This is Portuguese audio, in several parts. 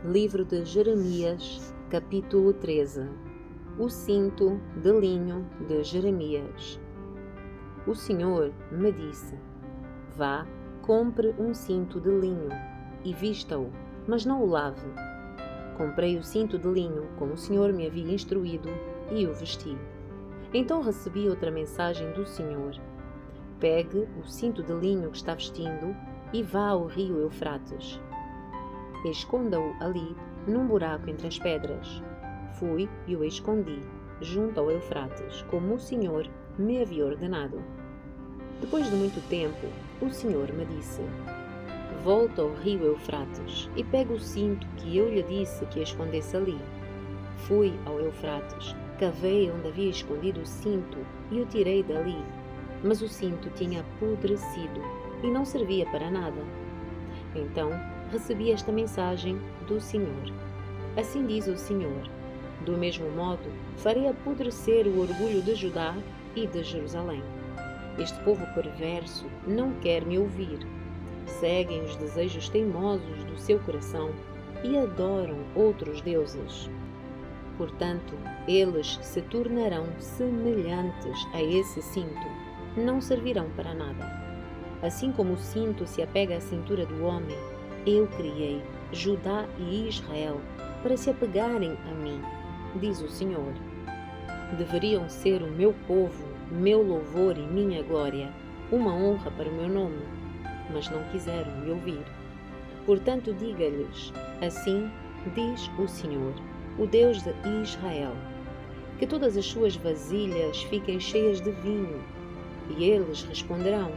Livro de Jeremias, capítulo 13. O cinto de linho de Jeremias. O Senhor me disse: vá, compre um cinto de linho e vista-o, mas não o lave. Comprei o cinto de linho, como o Senhor me havia instruído, e o vesti. Então recebi outra mensagem do Senhor: pegue o cinto de linho que está vestindo e vá ao rio Eufrates. Esconda-o ali, num buraco entre as pedras. Fui e o escondi, junto ao Eufrates, como o Senhor me havia ordenado. Depois de muito tempo, o Senhor me disse: volta ao rio Eufrates e pega o cinto que eu lhe disse que escondesse ali. Fui ao Eufrates, cavei onde havia escondido o cinto e o tirei dali, mas o cinto tinha apodrecido e não servia para nada. Então recebi esta mensagem do Senhor: assim diz o Senhor: do mesmo modo farei apodrecer o orgulho de Judá e de Jerusalém. Este povo perverso não quer me ouvir. Seguem os desejos teimosos do seu coração e adoram outros deuses. Portanto, eles se tornarão semelhantes a esse cinto, não servirão para nada. Assim como o cinto se apega à cintura do homem, eu criei Judá e Israel para se apegarem a mim, diz o Senhor. Deveriam ser o meu povo, meu louvor e minha glória, uma honra para o meu nome, mas não quiseram me ouvir. Portanto, diga-lhes: assim diz o Senhor, o Deus de Israel, que todas as suas vasilhas fiquem cheias de vinho. E eles responderão: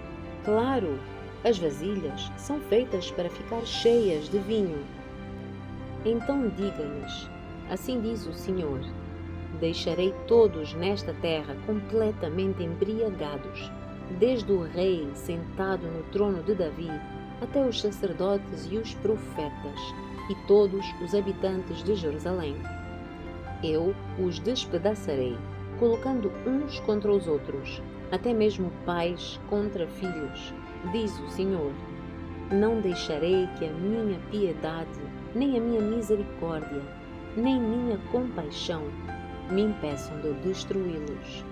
claro, as vasilhas são feitas para ficar cheias de vinho. Então diga-lhes: assim diz o Senhor, deixarei todos nesta terra completamente embriagados, desde o rei sentado no trono de Davi, até os sacerdotes e os profetas, e todos os habitantes de Jerusalém. Eu os despedaçarei, colocando uns contra os outros, até mesmo pais contra filhos, diz o Senhor. Não deixarei que a minha piedade, nem a minha misericórdia, nem minha compaixão me impeçam de destruí-los.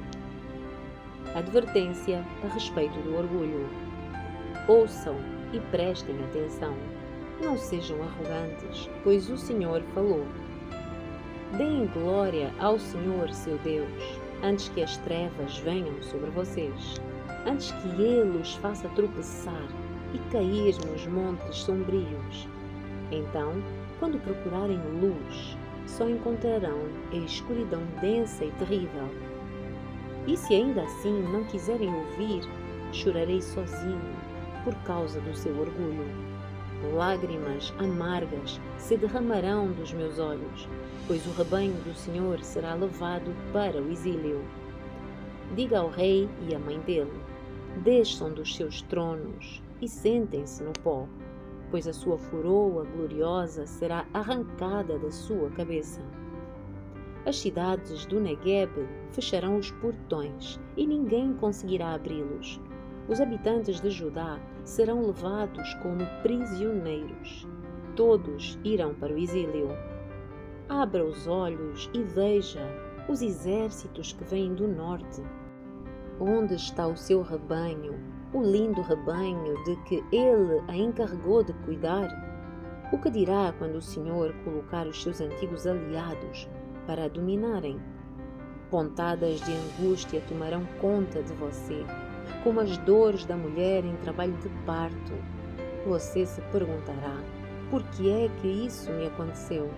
Advertência a respeito do orgulho. Ouçam e prestem atenção. Não sejam arrogantes, pois o Senhor falou. Deem glória ao Senhor, seu Deus, antes que as trevas venham sobre vocês, antes que Ele os faça tropeçar e cair nos montes sombrios. Então, quando procurarem luz, só encontrarão a escuridão densa e terrível. E se ainda assim não quiserem ouvir, chorarei sozinho por causa do seu orgulho. Lágrimas amargas se derramarão dos meus olhos, pois o rebanho do Senhor será levado para o exílio. Diga ao rei e à mãe dele: desçam dos seus tronos e sentem-se no pó, pois a sua coroa gloriosa será arrancada da sua cabeça. As cidades do Negueb fecharão os portões e ninguém conseguirá abri-los. Os habitantes de Judá serão levados como prisioneiros. Todos irão para o exílio. Abra os olhos e veja os exércitos que vêm do norte. Onde está o seu rebanho, o lindo rebanho de que ele a encarregou de cuidar? O que dirá quando o Senhor colocar os seus antigos aliados para a dominarem? Pontadas de angústia tomarão conta de você, como as dores da mulher em trabalho de parto. Você se perguntará: por que é que isso me aconteceu?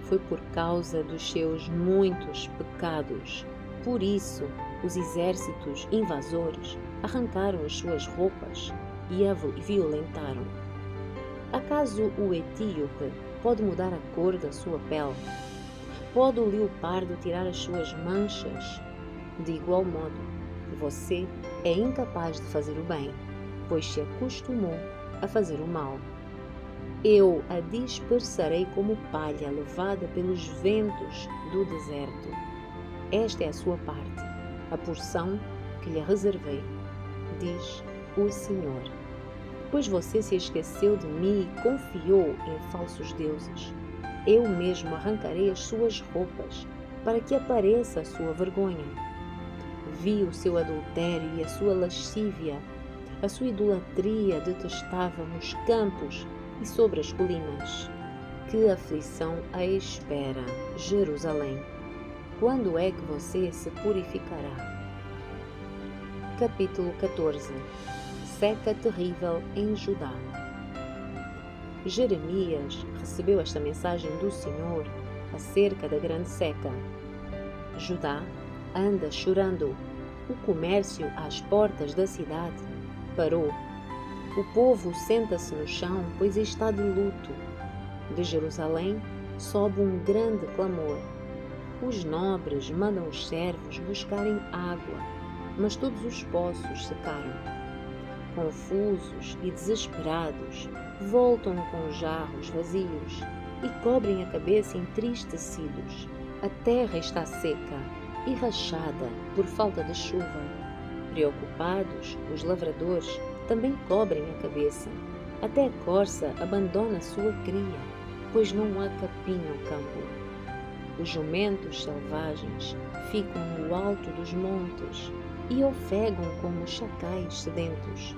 Foi por causa dos seus muitos pecados. Por isso, os exércitos invasores arrancaram as suas roupas e a violentaram. Acaso o etíope pode mudar a cor da sua pele? Pode o leopardo tirar as suas manchas? De igual modo, você é incapaz de fazer o bem, pois se acostumou a fazer o mal. Eu a dispersarei como palha levada pelos ventos do deserto. Esta é a sua parte, a porção que lhe reservei, diz o Senhor. Pois você se esqueceu de mim e confiou em falsos deuses. Eu mesmo arrancarei as suas roupas, para que apareça a sua vergonha. Vi o seu adultério e a sua lascívia, a sua idolatria detestável nos campos e sobre as colinas. Que aflição a espera, Jerusalém! Quando é que você se purificará? Capítulo 14. Seca terrível em Judá. Jeremias recebeu esta mensagem do Senhor acerca da grande seca. Judá anda chorando. O comércio às portas da cidade parou. O povo senta-se no chão, pois está de luto. De Jerusalém sobe um grande clamor. Os nobres mandam os servos buscarem água, mas todos os poços secaram. Confusos e desesperados, voltam com jarros vazios e cobrem a cabeça entristecidos. A terra está seca e rachada por falta de chuva. Preocupados, os lavradores também cobrem a cabeça. Até a corça abandona sua cria, pois não há capim no campo. Os jumentos selvagens ficam no alto dos montes e ofegam como chacais sedentos.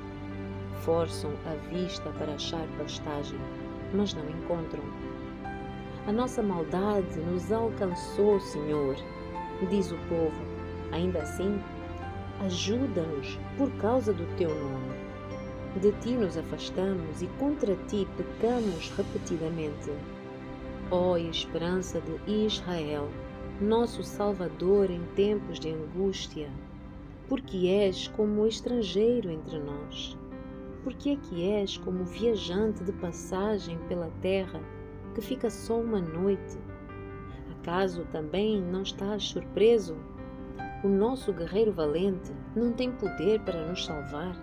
Forçam a vista para achar pastagem, mas não encontram. A nossa maldade nos alcançou, Senhor, diz o povo. Ainda assim, ajuda-nos por causa do teu nome. De ti nos afastamos e contra ti pecamos repetidamente. Ó esperança de Israel, nosso Salvador em tempos de angústia, porque és como estrangeiro entre nós. Porque é que és como viajante de passagem pela terra, que fica só uma noite? Acaso também não estás surpreso? O nosso guerreiro valente não tem poder para nos salvar?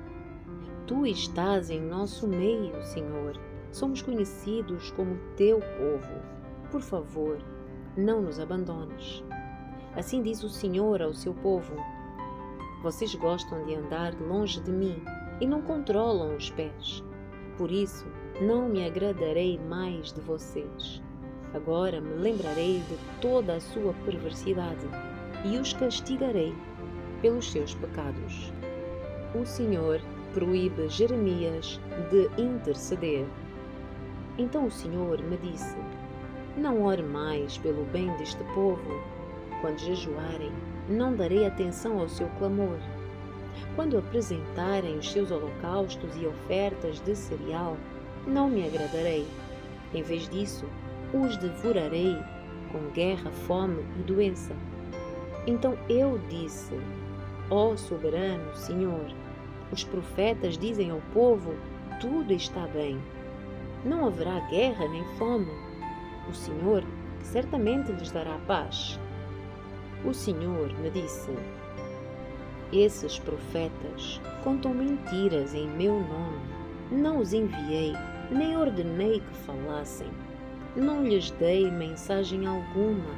Tu estás em nosso meio, Senhor. Somos conhecidos como teu povo. Por favor, não nos abandones. Assim diz o Senhor ao seu povo: vocês gostam de andar longe de mim e não controlam os pés. Por isso, não me agradarei mais de vocês. Agora me lembrarei de toda a sua perversidade e os castigarei pelos seus pecados. O Senhor proíbe Jeremias de interceder. Então o Senhor me disse: não ore mais pelo bem deste povo. Quando jejuarem, não darei atenção ao seu clamor. Quando apresentarem os seus holocaustos e ofertas de cereal, não me agradarei. Em vez disso, os devorarei com guerra, fome e doença. Então eu disse: ó soberano Senhor, os profetas dizem ao povo: tudo está bem. Não haverá guerra nem fome. O Senhor certamente lhes dará paz. O Senhor me disse: esses profetas contam mentiras em meu nome. Não os enviei, nem ordenei que falassem. Não lhes dei mensagem alguma.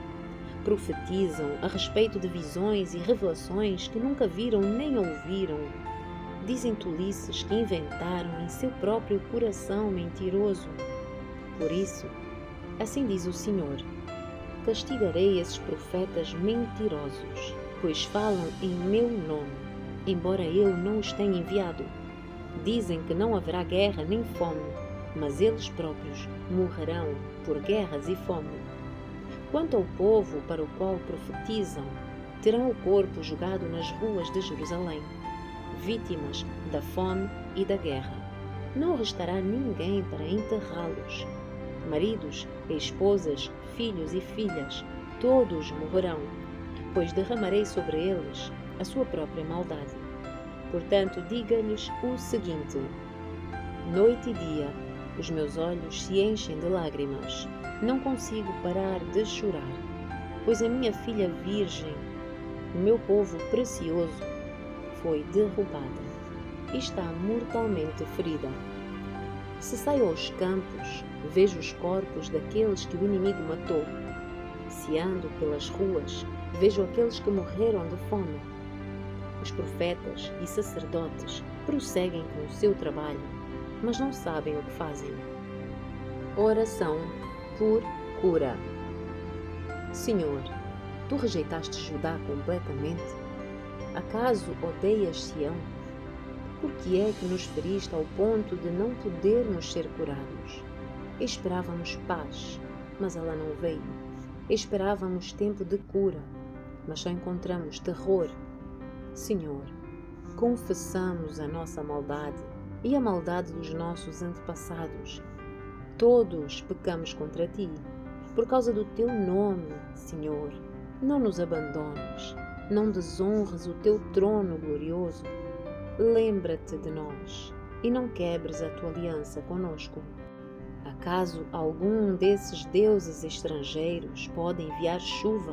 Profetizam a respeito de visões e revelações que nunca viram nem ouviram. Dizem tolices que inventaram em seu próprio coração mentiroso. Por isso, assim diz o Senhor: castigarei esses profetas mentirosos, pois falam em meu nome, embora eu não os tenha enviado. Dizem que não haverá guerra nem fome, mas eles próprios morrerão por guerras e fome. Quanto ao povo para o qual profetizam, terão o corpo jogado nas ruas de Jerusalém, vítimas da fome e da guerra. Não restará ninguém para enterrá-los. Maridos, esposas, filhos e filhas, todos morrerão, pois derramarei sobre eles a sua própria maldade. Portanto, diga-lhes o seguinte: noite e dia, os meus olhos se enchem de lágrimas. Não consigo parar de chorar, pois a minha filha virgem, o meu povo precioso, foi derrubada e está mortalmente ferida. Se saio aos campos, vejo os corpos daqueles que o inimigo matou. Se ando pelas ruas, vejo aqueles que morreram de fome. Os profetas e sacerdotes prosseguem com o seu trabalho. mas não sabem o que fazem. Oração por cura. Senhor, tu rejeitaste Judá completamente? Acaso odeias Sião? Por que é que nos feriste ao ponto de não podermos ser curados? Esperávamos paz, mas ela não veio. Esperávamos tempo de cura, mas só encontramos terror. Senhor, confessamos a nossa maldade e a maldade dos nossos antepassados. Todos pecamos contra ti. Por causa do teu nome, Senhor, não nos abandones, não desonres o teu trono glorioso. Lembra-te de nós e não quebres a tua aliança conosco. Acaso algum desses deuses estrangeiros pode enviar chuva?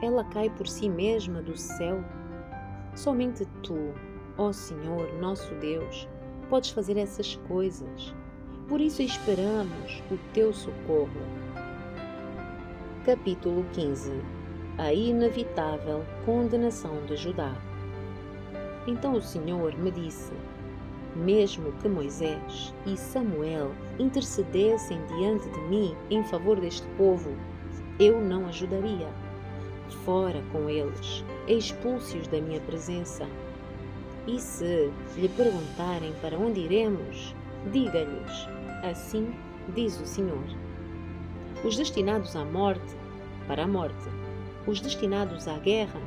Ela cai por si mesma do céu? Somente tu, ó Senhor, nosso Deus, podes fazer essas coisas. Por isso esperamos o teu socorro. Capítulo 15. A inevitável condenação de Judá. Então o Senhor me disse: mesmo que Moisés e Samuel intercedessem diante de mim em favor deste povo, eu não ajudaria. Fora com eles, expulse-os da minha presença. E se lhe perguntarem para onde iremos, diga-lhes: assim diz o Senhor. Os destinados à morte, para a morte. Os destinados à guerra,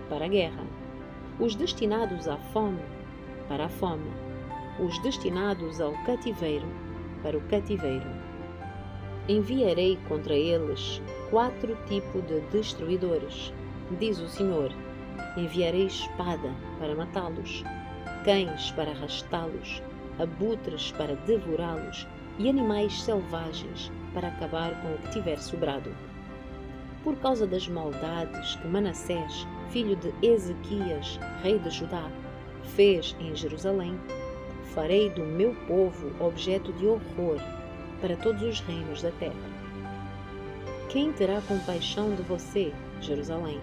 para a guerra. Os destinados à fome, para a fome. Os destinados ao cativeiro, para o cativeiro. Enviarei contra eles 4 tipos de destruidores, diz o Senhor. Enviarei espada para matá-los, cães para arrastá-los, abutres para devorá-los e animais selvagens para acabar com o que tiver sobrado. Por causa das maldades que Manassés, filho de Ezequias, rei de Judá, fez em Jerusalém, farei do meu povo objeto de horror para todos os reinos da terra. Quem terá compaixão de você, Jerusalém?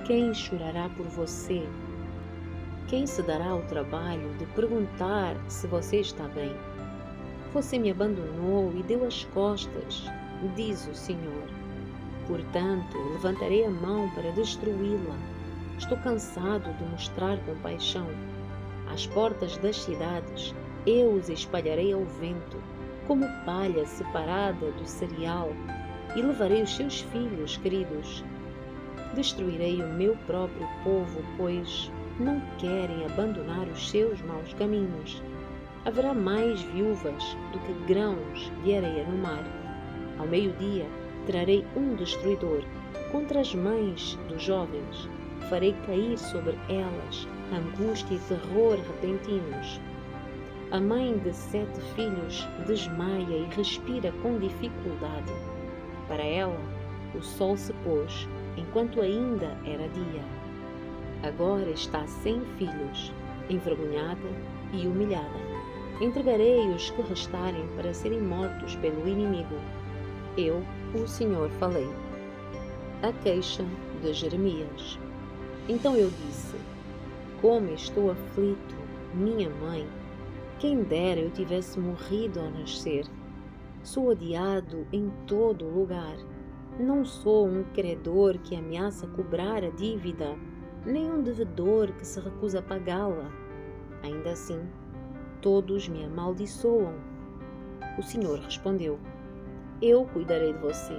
Quem chorará por você? Quem se dará ao trabalho de perguntar se você está bem? Você me abandonou e deu as costas, diz o Senhor. Portanto, levantarei a mão para destruí-la. Estou cansado de mostrar compaixão. Às portas das cidades, eu os espalharei ao vento, como palha separada do cereal, e levarei os seus filhos queridos. Destruirei o meu próprio povo, pois não querem abandonar os seus maus caminhos. Haverá mais viúvas do que grãos de areia no mar. Ao meio-dia, trarei um destruidor contra as mães dos jovens. Farei cair sobre elas angústia e terror repentinos. A mãe de 7 filhos desmaia e respira com dificuldade. Para ela, o sol se pôs enquanto ainda era dia. Agora está sem filhos, envergonhada e humilhada. Entregarei os que restarem para serem mortos pelo inimigo. Eu, o Senhor, falei. A queixa de Jeremias. Então eu disse: como estou aflito, minha mãe! Quem dera eu tivesse morrido ao nascer. Sou odiado em todo lugar. Não sou um credor que ameaça cobrar a dívida, nem um devedor que se recusa a pagá-la. Ainda assim, todos me amaldiçoam. O Senhor respondeu: eu cuidarei de você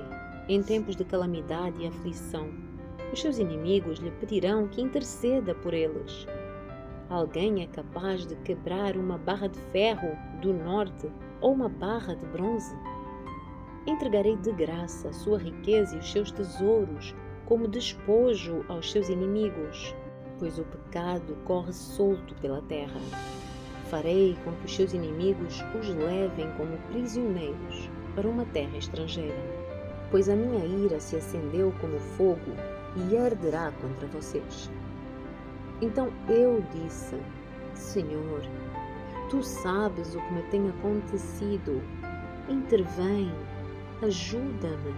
em tempos de calamidade e aflição. Os seus inimigos lhe pedirão que interceda por eles. Alguém é capaz de quebrar uma barra de ferro do norte ou uma barra de bronze? Entregarei de graça a sua riqueza e os seus tesouros como despojo aos seus inimigos, pois o pecado corre solto pela terra. Farei com que os seus inimigos os levem como prisioneiros para uma terra estrangeira, pois a minha ira se acendeu como fogo e arderá contra vocês. Então eu disse: Senhor, tu sabes o que me tem acontecido. Intervém, ajuda-me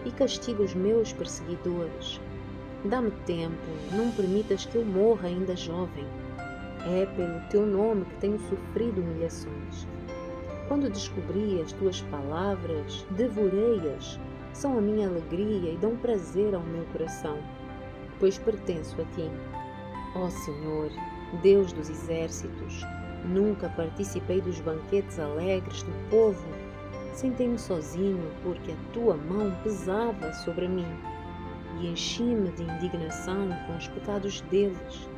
e castiga os meus perseguidores. Dá-me tempo, não permitas que eu morra ainda jovem. É pelo teu nome que tenho sofrido humilhações. Quando descobri as tuas palavras, devorei-as. São a minha alegria e dão prazer ao meu coração, pois pertenço a ti. Ó Senhor, Deus dos exércitos, nunca participei dos banquetes alegres do povo. Sentei-me sozinho porque a tua mão pesava sobre mim e enchi-me de indignação com os pecados deles.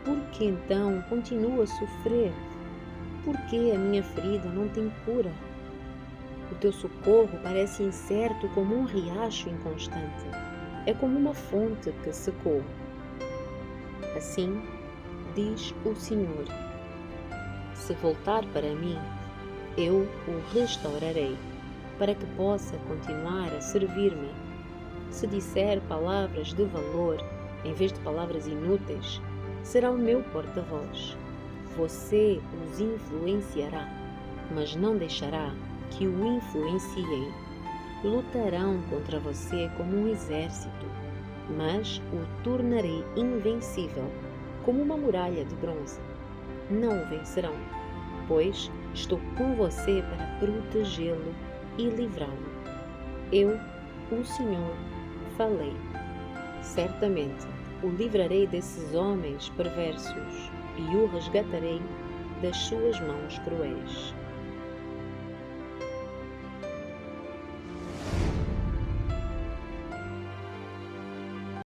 Por que então continuo a sofrer? Por que a minha ferida não tem cura? O teu socorro parece incerto como um riacho inconstante. É como uma fonte que secou. Assim, diz o Senhor: se voltar para mim, eu o restaurarei, para que possa continuar a servir-me. Se disser palavras de valor, em vez de palavras inúteis, será o meu porta-voz. Você os influenciará, mas não deixará que o influenciem. Lutarão contra você como um exército, mas o tornarei invencível, como uma muralha de bronze. Não o vencerão, pois estou com você para protegê-lo e livrá-lo. Eu, o Senhor, falei. Certamente o livrarei desses homens perversos e o resgatarei das suas mãos cruéis.